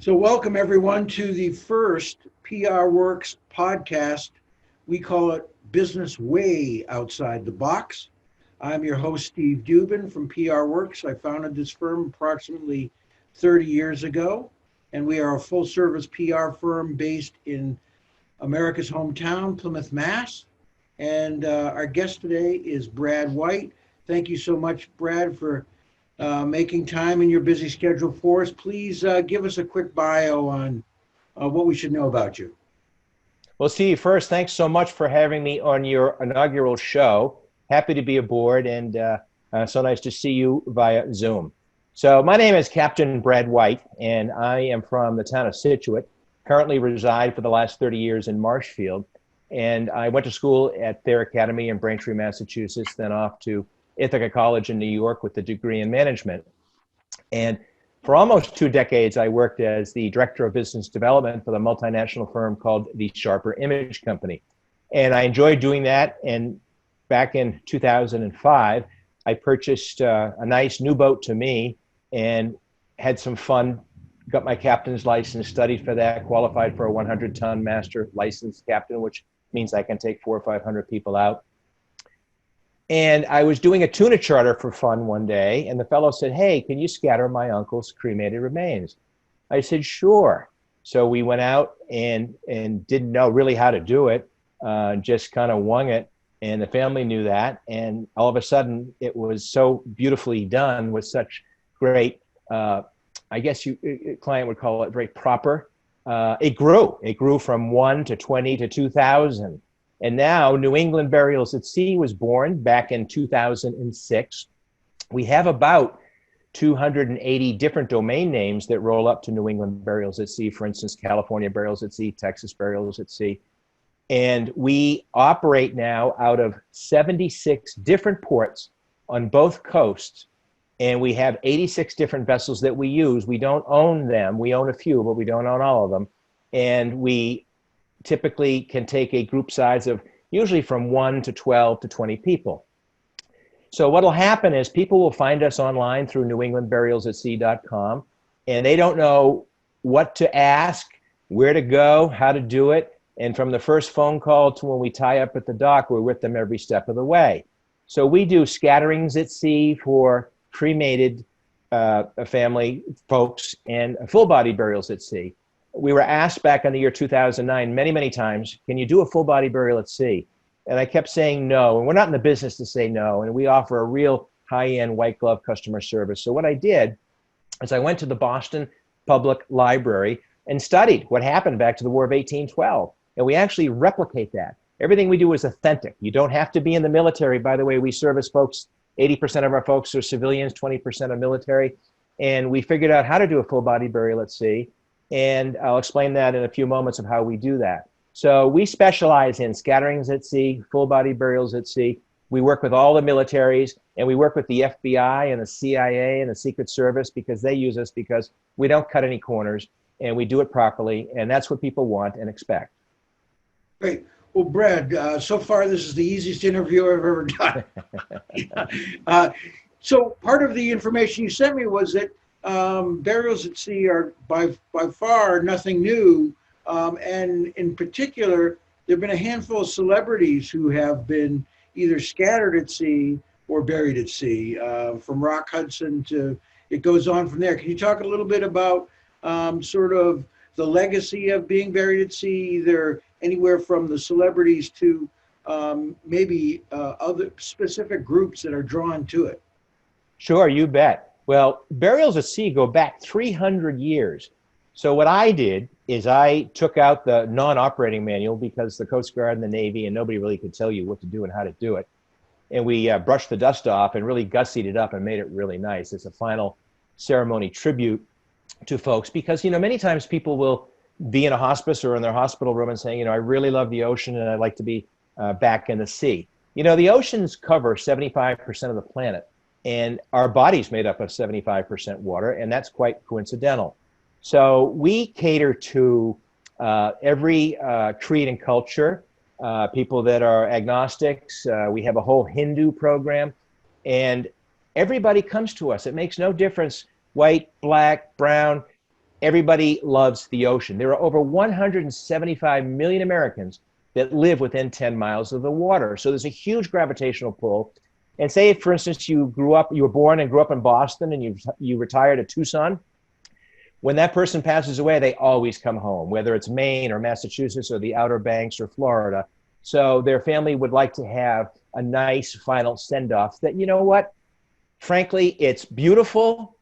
So, welcome everyone to the first PR Works podcast. We call it Business Way Outside the Box. I'm your host, Steve Dubin from PR Works. I founded this firm approximately 30 years ago, and we are a full service PR firm based in America's hometown, Plymouth, Mass. And our guest today is Brad White. Thank you so much, Brad, for making time in your busy schedule for us. Please give us a quick bio on what we should know about you. Well, Steve, first, thanks so much for having me on your inaugural show. Happy to be aboard, and so nice to see you via Zoom. So my name is Captain Brad White, and I am from the town of Scituate, currently reside for the last 30 years in Marshfield. And I went to school at Thayer Academy in Braintree, Massachusetts, then off to Ithaca College in New York with a degree in management. And for almost 2 decades, I worked as the director of business development for the multinational firm called the Sharper Image Company. And I enjoyed doing that. And back in 2005, I purchased a nice new boat to me and had some fun, got my captain's license, studied for that, qualified for a 100-ton master licensed captain, which means I can take 400 or 500 people out. And I was doing a tuna charter for fun one day, and the fellow said, "Hey, can you scatter my uncle's cremated remains?" I said, "Sure." So we went out and didn't know really how to do it, just kind of wung it. And the family knew that. And all of a sudden, it was so beautifully done with such great, I guess a client would call it very proper. It grew from 1 to 20 to 2,000. And now New England Burials at Sea was born back in 2006. We have about 280 different domain names that roll up to New England Burials at Sea. For instance, California Burials at Sea, Texas Burials at Sea. And we operate now out of 76 different ports on both coasts. And we have 86 different vessels that we use. We don't own them. We own a few, but we don't own all of them. And we typically can take a group size of usually from 1 to 12 to 20 people. So what'll happen is people will find us online through newenglandburialsatsea.com, and they don't know what to ask, where to go, how to do it. And from the first phone call to when we tie up at the dock, we're with them every step of the way. So we do scatterings at sea for cremated family folks and full body burials at sea. We were asked back in the year 2009 many, many times, can you do a full body burial at sea? And I kept saying no, and we're not in the business to say no, and we offer a real high-end white glove customer service. So what I did is I went to the Boston Public Library and studied what happened back to the War of 1812, and we actually replicate that. Everything we do is authentic. You don't have to be in the military. By the way, we service folks, 80% of our folks are civilians, 20% are military, and we figured out how to do a full body burial at sea. And I'll explain that in a few moments of how we do that. So we specialize in scatterings at sea, full body burials at sea. We work with all the militaries, and we work with the FBI and the CIA and the Secret Service because they use us because we don't cut any corners and we do it properly. And that's what people want and expect. Great. Well, Brad, so far this is the easiest interview I've ever done. So part of the information you sent me was that burials at sea are by far nothing new, and in particular, there have been a handful of celebrities who have been either scattered at sea or buried at sea, from Rock Hudson to, it goes on from there. Can you talk a little bit about sort of the legacy of being buried at sea, either anywhere from the celebrities to maybe other specific groups that are drawn to it? Sure, you bet. Well, burials at sea go back 300 years. So what I did is I took out the non-operating manual because the Coast Guard and the Navy and nobody really could tell you what to do and how to do it. And we brushed the dust off and really gussied it up and made it really nice. It's a final ceremony tribute to folks because, many times people will be in a hospice or in their hospital room and saying, I really love the ocean and I'd like to be back in the sea. The oceans cover 75% of the planet. And our body's made up of 75% water, and that's quite coincidental. So we cater to every creed and culture, people that are agnostics. We have a whole Hindu program, and everybody comes to us. It makes no difference, white, black, brown. everybody loves the ocean. There are over 175 million Americans that live within 10 miles of the water. So there's a huge gravitational pull. And say, for instance, you were born and grew up in Boston and you retired at Tucson. When that person passes away, they always come home, whether it's Maine or Massachusetts or the Outer Banks or Florida. So their family would like to have a nice final send-off that, you know what, frankly, it's beautiful,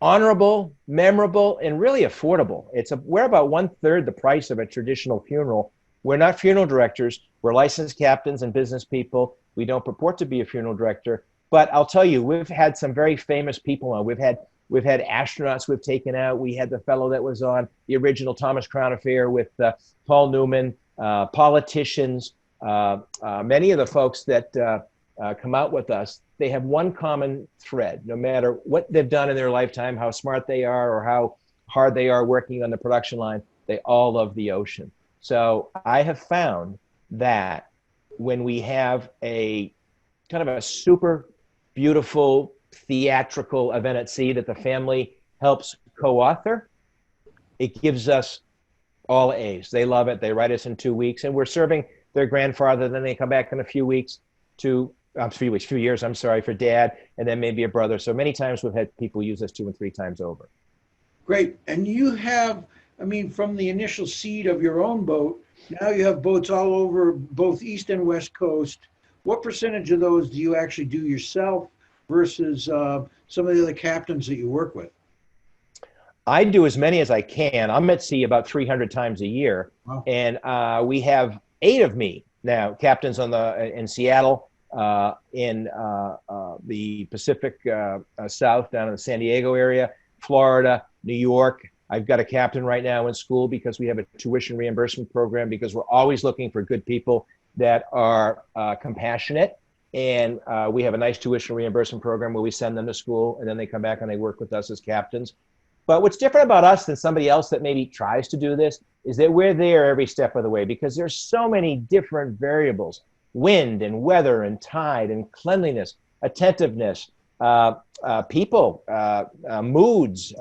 honorable, memorable, and really affordable. We're about 1/3 the price of a traditional funeral. We're not funeral directors. We're licensed captains and business people. We don't purport to be a funeral director. But I'll tell you, we've had some very famous people on. We've had astronauts we've taken out. We had the fellow that was on the original Thomas Crown Affair with Paul Newman, politicians, many of the folks that come out with us. They have one common thread. No matter what they've done in their lifetime, how smart they are or how hard they are working on the production line, they all love the ocean. So I have found that when we have a kind of a super beautiful theatrical event at sea that the family helps co-author, it gives us all A's. They love it. They write us in 2 weeks, and we're serving their grandfather. Then they come back in a few years, I'm sorry, for dad, and then maybe a brother. So many times we've had people use us 2 and 3 times over. Great. And you have, from the initial seed of your own boat, now you have boats all over both East and West Coast. What percentage of those do you actually do yourself versus some of the other captains that you work with? I do as many as I can. I'm at sea about 300 times a year. Wow. And we have 8 of me now, captains in Seattle, in the Pacific South, down in the San Diego area, Florida, New York. I've got a captain right now in school because we have a tuition reimbursement program, because we're always looking for good people that are compassionate. And we have a nice tuition reimbursement program where we send them to school and then they come back and they work with us as captains. But what's different about us than somebody else that maybe tries to do this is that we're there every step of the way, because there's so many different variables: wind and weather and tide and cleanliness, attentiveness, people, moods,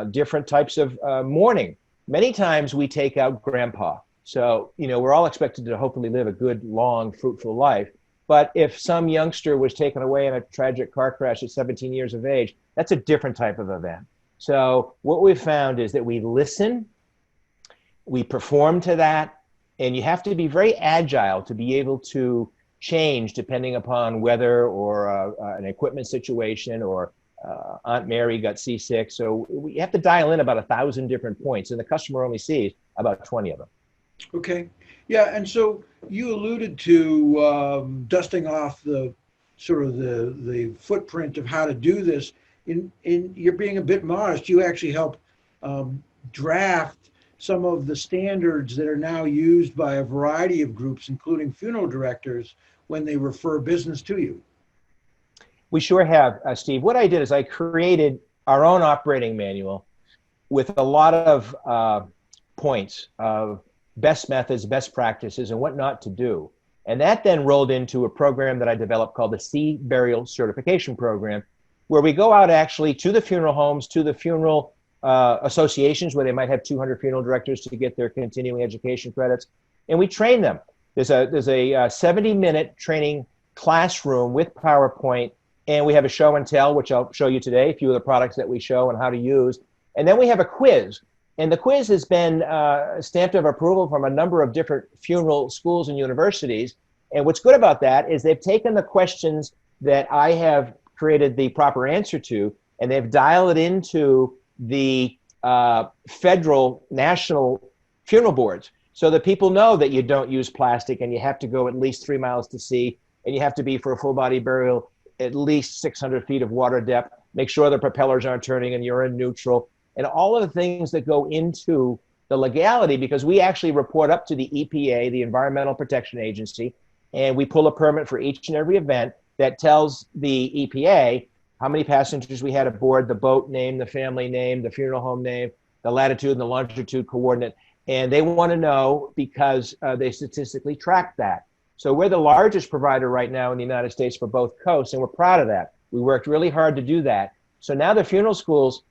different types of mourning. Many times we take out grandpa. So, we're all expected to hopefully live a good, long, fruitful life. But if some youngster was taken away in a tragic car crash at 17 years of age, that's a different type of event. So what we've found is that we listen, we perform to that, and you have to be very agile to be able to change depending upon weather or an equipment situation, or Aunt Mary got seasick. So we have to dial in about 1,000 different points, and the customer only sees about 20 of them. Okay. Yeah. And so you alluded to dusting off the footprint of how to do this. In you're being a bit modest. You actually help draft some of the standards that are now used by a variety of groups, including funeral directors, when they refer business to you. We sure have, Steve. What I did is I created our own operating manual with a lot of points of best methods, best practices, and what not to do. And that then rolled into a program that I developed called the Sea Burial Certification Program, where we go out actually to the funeral homes, to the funeral associations where they might have 200 funeral directors to get their continuing education credits, and we train them. There's a 70-minute training classroom with PowerPoint, and we have a show and tell, which I'll show you today, a few of the products that we show and how to use. And then we have a quiz. And the quiz has been stamped of approval from a number of different funeral schools and universities. And what's good about that is they've taken the questions that I have created the proper answer to, and they've dialed it into the federal, national funeral boards, so that people know that you don't use plastic, and you have to go at least 3 miles to sea, and you have to be, for a full body burial, at least 600 feet of water depth. Make sure the propellers aren't turning and you're in neutral, and all of the things that go into the legality, because we actually report up to the EPA, the Environmental Protection Agency, and we pull a permit for each and every event that tells the EPA how many passengers we had aboard, the boat name, the family name, the funeral home name, the latitude and the longitude coordinate. And they want to know because they statistically track that. So we're the largest provider right now in the United States for both coasts, and we're proud of that. We worked really hard to do that. So now the funeral schools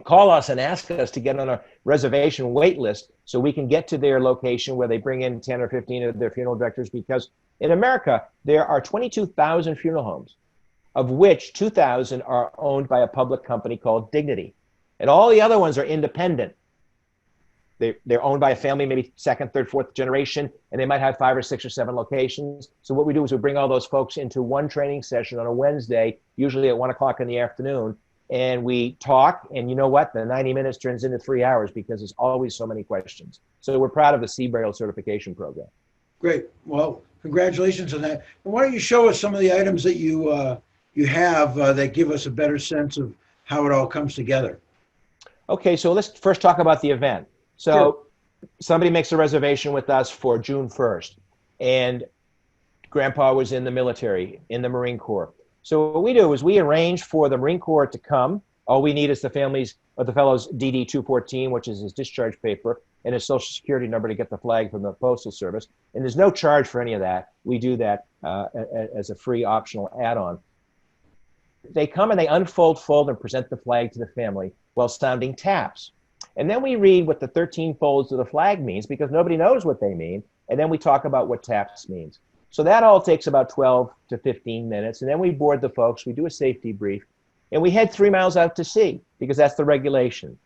call us and ask us to get on a reservation wait list so we can get to their location where they bring in 10 or 15 of their funeral directors, because in America, there are 22,000 funeral homes, of which 2,000 are owned by a public company called Dignity. And all the other ones are independent. They're owned by a family, maybe second, third, fourth generation, and they might have 5 or 6 or 7 locations. So what we do is we bring all those folks into one training session on a Wednesday, usually at 1 o'clock in the afternoon, and we talk, and you know what? The 90 minutes turns into 3 hours because there's always so many questions. So we're proud of the CBurial certification program. Great. Well, congratulations on that. And why don't you show us some of the items that you have that give us a better sense of how it all comes together? Okay, so let's first talk about the event. So Sure. Somebody makes a reservation with us for June 1st, and Grandpa was in the military, in the Marine Corps. So what we do is we arrange for the Marine Corps to come. All we need is the fellow's DD-214, which is his discharge paper, and his social security number to get the flag from the Postal Service. And there's no charge for any of that. We do that as a free optional add-on. They come and they unfold, fold, and present the flag to the family while sounding taps. And then we read what the 13 folds of the flag means, because nobody knows what they mean. And then we talk about what taps means. So that all takes about 12 to 15 minutes. And then we board the folks, we do a safety brief, and we head 3 miles out to sea, because that's the regulation.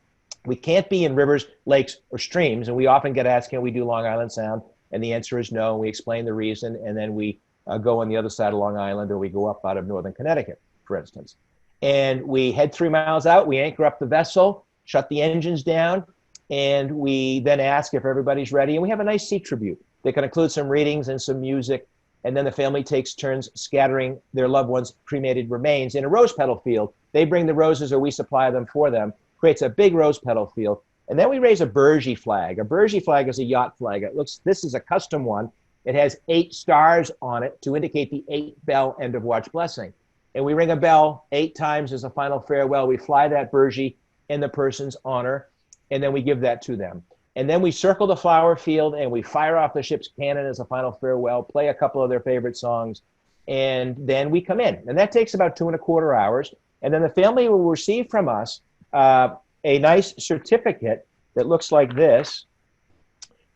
We can't be in rivers, lakes, or streams. And we often get asked, can we do Long Island Sound? And the answer is no. And we explain the reason. And then we go on the other side of Long Island, or we go up out of northern Connecticut, for instance. And we head 3 miles out, we anchor up the vessel, shut the engines down, and we then ask if everybody's ready. And we have a nice sea tribute that can include some readings and some music. And then the family takes turns scattering their loved ones' cremated remains in a rose petal field. They bring the roses, or we supply them for them. Creates a big rose petal field. And then we raise a Burgee flag. A Burgee flag is a yacht flag. This is a custom one. It has 8 stars on it to indicate the 8-bell end of watch blessing. And we ring a bell 8 times as a final farewell. We fly that Burgee in the person's honor, and then we give that to them. And then we circle the flower field, and we fire off the ship's cannon as a final farewell, play a couple of their favorite songs, and then we come in. And that takes about 2¼ hours. And then the family will receive from us a nice certificate that looks like this,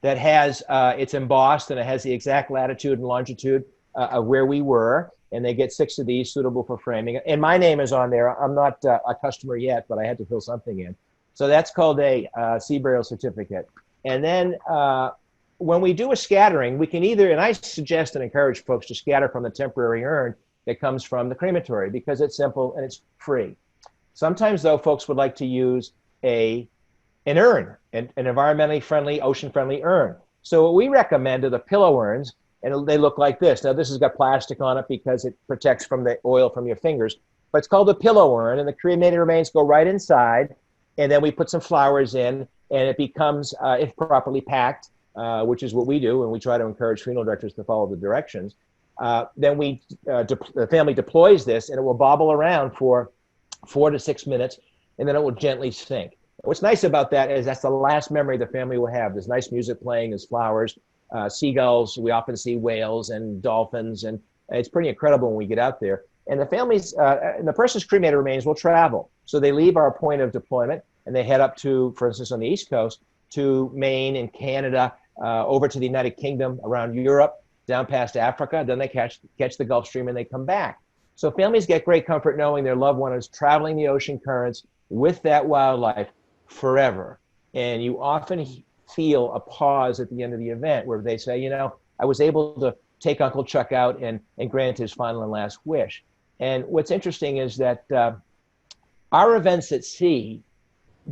that has, it's embossed, and it has the exact latitude and longitude of where we were. And they get 6 of these suitable for framing. And my name is on there. I'm not a customer yet, but I had to fill something in. So that's called a CBurial certificate. And then when we do a scattering, we can either, and I suggest and encourage folks to scatter from the temporary urn that comes from the crematory, because it's simple and it's free. Sometimes, though, folks would like to use an urn, an environmentally friendly, ocean-friendly urn. So what we recommend are the pillow urns. And they look like this. Now, this has got plastic on it because it protects from the oil from your fingers. But it's called a pillow urn, and the cremated remains go right inside. And then we put some flowers in, and it becomes, if properly packed, which is what we do, and we try to encourage funeral directors to follow the directions. Then the family deploys this, and it will bobble around for 4 to 6 minutes, and then it will gently sink. What's nice about that is that's the last memory the family will have. There's nice music playing, there's flowers. Seagulls, we often see whales and dolphins, and it's pretty incredible when we get out there. And the families, and the person's cremated remains will travel. So they leave our point of deployment, and they head up to, for instance, on the East Coast, to Maine and Canada, over to the United Kingdom, around Europe, down past Africa. Then they catch the Gulf Stream, and they come back. So families get great comfort knowing their loved one is traveling the ocean currents with that wildlife forever. And you often feel a pause at the end of the event where they say, you know, I was able to take Uncle Chuck out and grant his final and last wish. And what's interesting is that our events at sea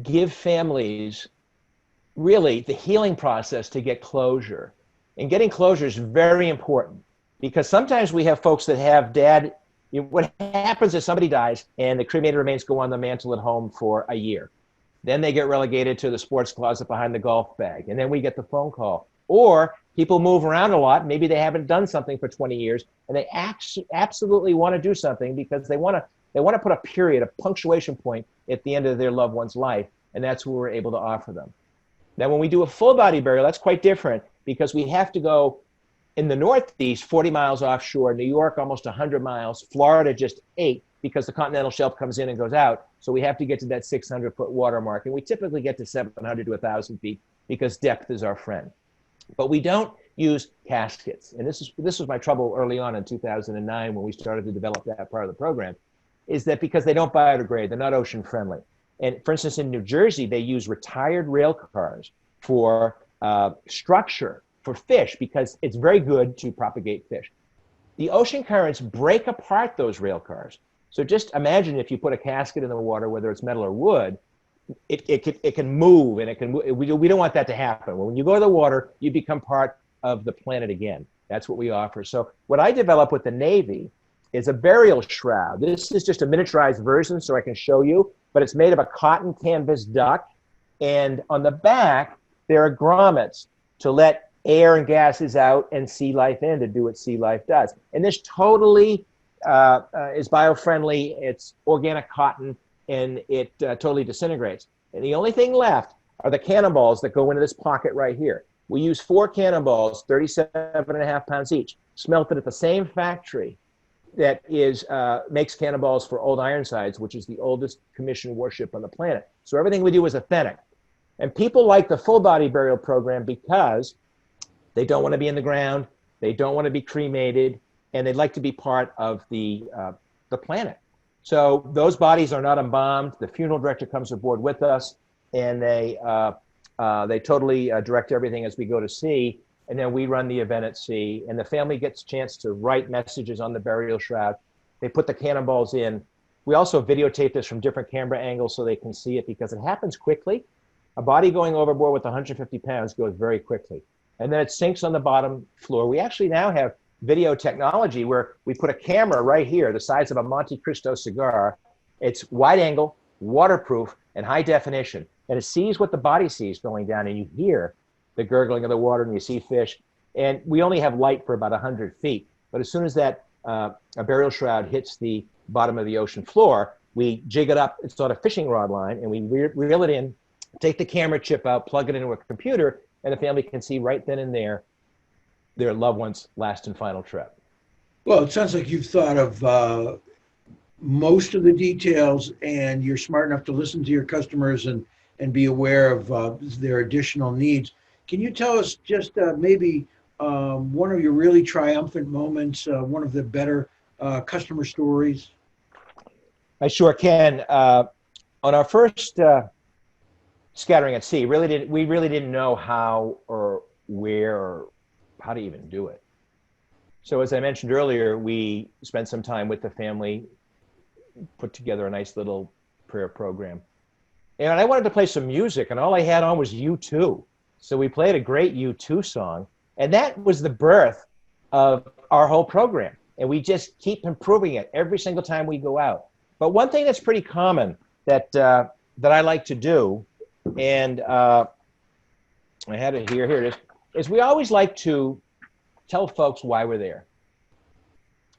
give families really the healing process to get closure. And getting closure is very important, because sometimes we have folks that have what happens is somebody dies and the cremated remains go on the mantle at home for a year. Then they get relegated to the sports closet behind the golf bag. And then we get the phone call. Or people move around a lot. Maybe they haven't done something for 20 years, and they absolutely want to do something because they want to put a period, a punctuation point at the end of their loved one's life. And that's what we're able to offer them. Now, when we do a full body burial, that's quite different, because we have to go in the Northeast, 40 miles offshore, New York, almost 100 miles, Florida, just 8. because the continental shelf comes in and goes out. So we have to get to that 600-foot water mark. And we typically get to 700 to 1,000 feet because depth is our friend. But we don't use caskets. And this was my trouble early on in 2009 when we started to develop that part of the program, is that because they don't biodegrade, they're not ocean friendly. And for instance, in New Jersey, they use retired rail cars for structure for fish because it's very good to propagate fish. The ocean currents break apart those rail cars. So just imagine if you put a casket in the water, whether it's metal or wood, it can move, and it can move. We don't want that to happen. When you go to the water, you become part of the planet again. That's what we offer. So what I developed with the Navy is a burial shroud. This is just a miniaturized version so I can show you, but it's made of a cotton canvas duck. And on the back, there are grommets to let air and gases out and sea life in to do what sea life does. And this totally is bio-friendly. It's organic cotton, and it totally disintegrates. And the only thing left are the cannonballs that go into this pocket right here. We use 4 cannonballs, 37.5 pounds each, smelted at the same factory that makes cannonballs for Old Ironsides, which is the oldest commissioned warship on the planet. So everything we do is authentic. And people like the full body burial program because they don't want to be in the ground, they don't want to be cremated, and they'd like to be part of the planet. So those bodies are not embalmed. The funeral director comes aboard with us, and they totally direct everything as we go to sea, and then we run the event at sea, and the family gets a chance to write messages on the burial shroud. They put the cannonballs in. We also videotape this from different camera angles so they can see it because it happens quickly. A body going overboard with 150 pounds goes very quickly. And then it sinks on the bottom floor. We actually now have video technology where we put a camera right here, the size of a Monte Cristo cigar. It's wide angle, waterproof, and high definition. And it sees what the body sees going down, and you hear the gurgling of the water and you see fish. And we only have light for about 100 feet. But as soon as that a burial shroud hits the bottom of the ocean floor, we jig it up. It's on a fishing rod line, and we reel it in, take the camera chip out, plug it into a computer, and the family can see right then and there their loved one's last and final trip. Well, it sounds like you've thought of most of the details, and you're smart enough to listen to your customers and be aware of their additional needs. Can you tell us just maybe one of your really triumphant moments, one of the better customer stories? I sure can. On our first scattering at sea, we really didn't know how or where or how to even do it. So as I mentioned earlier, we spent some time with the family, put together a nice little prayer program. And I wanted to play some music, and all I had on was U2. So we played a great U2 song, and that was the birth of our whole program. And we just keep improving it every single time we go out. But one thing that's pretty common that I like to do, and I had it here it is we always like to tell folks why we're there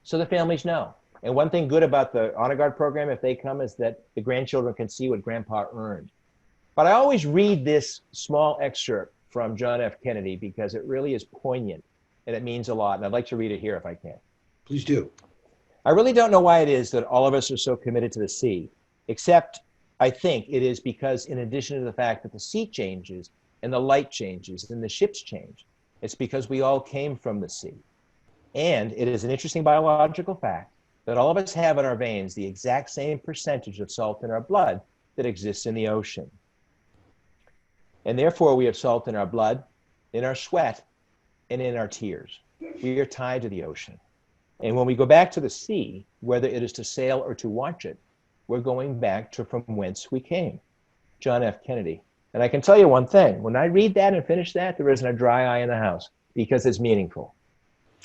so the families know. And one thing good about the Honor Guard program, if they come, is that the grandchildren can see what Grandpa earned. But I always read this small excerpt from John F. Kennedy because it really is poignant and it means a lot. And I'd like to read it here if I can. Please do. I really don't know why it is that all of us are so committed to the sea, except I think it is because in addition to the fact that the sea changes and the light changes and the ships change, it's because we all came from the sea. And it is an interesting biological fact that all of us have in our veins the exact same percentage of salt in our blood that exists in the ocean. And therefore we have salt in our blood, in our sweat, and in our tears. We are tied to the ocean. And when we go back to the sea, whether it is to sail or to watch it, we're going back to from whence we came. John F. Kennedy. And I can tell you one thing, when I read that and finish that, there isn't a dry eye in the house because it's meaningful.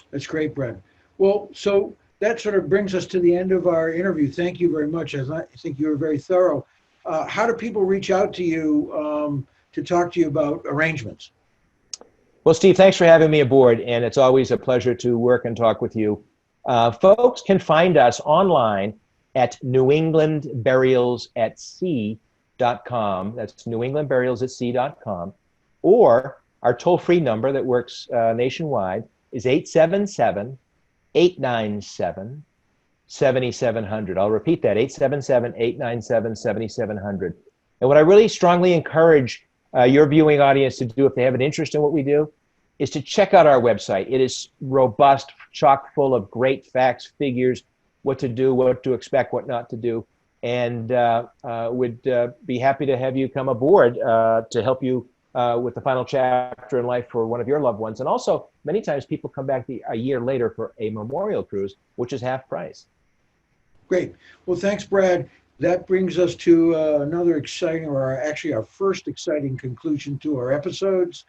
That's great, Brad. Well, so that sort of brings us to the end of our interview. Thank you very much. I think you were very thorough. How do people reach out to you to talk to you about arrangements? Well, Steve, thanks for having me aboard, and it's always a pleasure to work and talk with you. Folks can find us online at newenglandburialsatsea.com. That's newenglandburialsatsea.com. Or our toll-free number that works nationwide is 877-897-6900. 877-897-7700. I'll repeat that, 877-897-7700. And what I really strongly encourage your viewing audience to do if they have an interest in what we do is to check out our website. It is robust, chock full of great facts, figures, what to do, what to expect, what not to do. And would be happy to have you come aboard to help you with the final chapter in life for one of your loved ones. And also, many times people come back a year later for a memorial cruise, which is half price. Great. Well, thanks, Brad. That brings us to another exciting, or actually our first exciting conclusion to our episodes.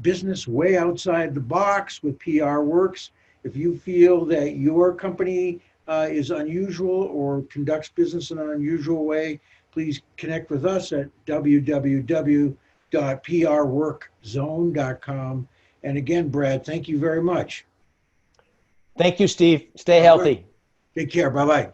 Business way outside the box with PR Works. If you feel that your company is unusual or conducts business in an unusual way, please connect with us at www.prworkzone.com. And again, Brad, thank you very much. Thank you, Steve. Stay healthy. Take care. Bye-bye.